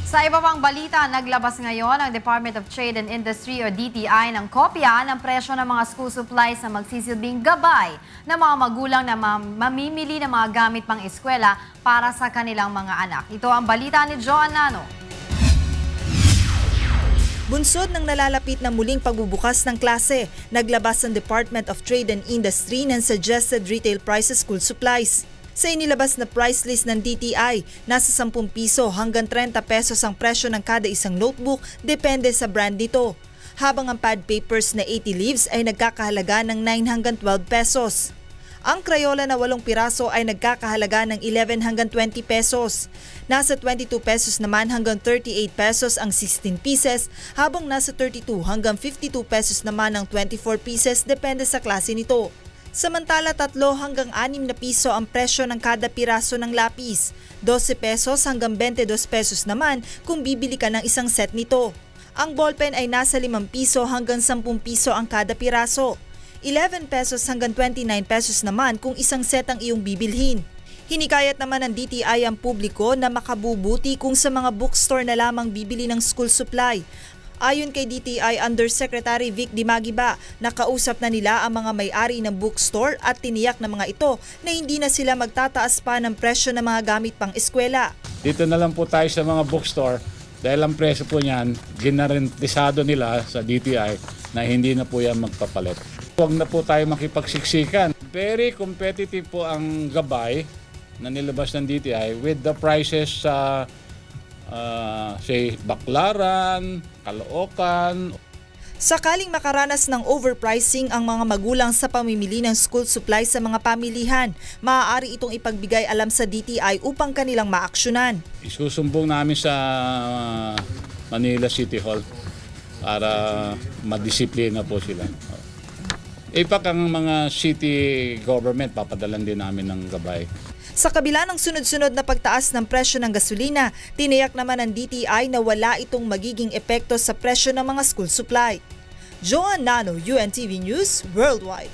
Sa iba pang balita, naglabas ngayon ang Department of Trade and Industry o DTI ng kopya ng presyo ng mga school supplies na magsisilbing gabay ng mga magulang na mamimili ng mga gamit pang eskwela para sa kanilang mga anak. Ito ang balita ni Joan Nano. Bunsod ng nalalapit na muling pagbubukas ng klase, naglabas ang Department of Trade and Industry ng suggested retail prices school supplies. Sa inilabas na price list ng DTI, nasa 10 piso hanggang 30 pesos ang presyo ng kada isang notebook, depende sa brand nito. Habang ang pad papers na 80 leaves ay nagkakahalaga ng 9 hanggang 12 pesos. Ang Crayola na 8 piraso ay nagkakahalaga ng 11 hanggang 20 pesos. Nasa 22 pesos naman hanggang 38 pesos ang 16 pieces, habang nasa 32 hanggang 52 pesos naman ang 24 pieces, depende sa klase nito. Samantala, 3 hanggang 6 na piso ang presyo ng kada piraso ng lapis. 12 pesos hanggang 22 pesos naman kung bibili ka ng isang set nito. Ang ballpen ay nasa 5 piso hanggang 10 piso ang kada piraso. 11 pesos hanggang 29 pesos naman kung isang set ang iyong bibilhin. Hinikayat naman ng DTI ang publiko na makabubuti kung sa mga bookstore na lamang bibili ng school supply. Ayon kay DTI Undersecretary Vic Dimagiba, nakausap na nila ang mga may-ari ng bookstore at tiniyak ng mga ito na hindi na sila magtataas pa ng presyo ng mga gamit pang eskwela. Dito na lang po tayo sa mga bookstore dahil ang presyo po niyan, ginarantisado nila sa DTI na hindi na po yan magpapalit. Huwag na po tayo makipagsiksikan. Very competitive po ang gabay na nilabas ng DTI with the prices sa say Baclaran, Caloocan. Sakaling makaranas ng overpricing ang mga magulang sa pamimili ng school supplies sa mga pamilihan, maaari itong ipagbigay alam sa DTI upang kanilang maaksyonan. Isusumbong namin sa Manila City Hall para madisiplina po sila. Ipak ang mga city government, papadalan din namin ng gabay. Sa kabila ng sunod-sunod na pagtaas ng presyo ng gasolina, tiniyak naman ng DTI na wala itong magiging epekto sa presyo ng mga school supply. Joan Nano, UNTV News Worldwide.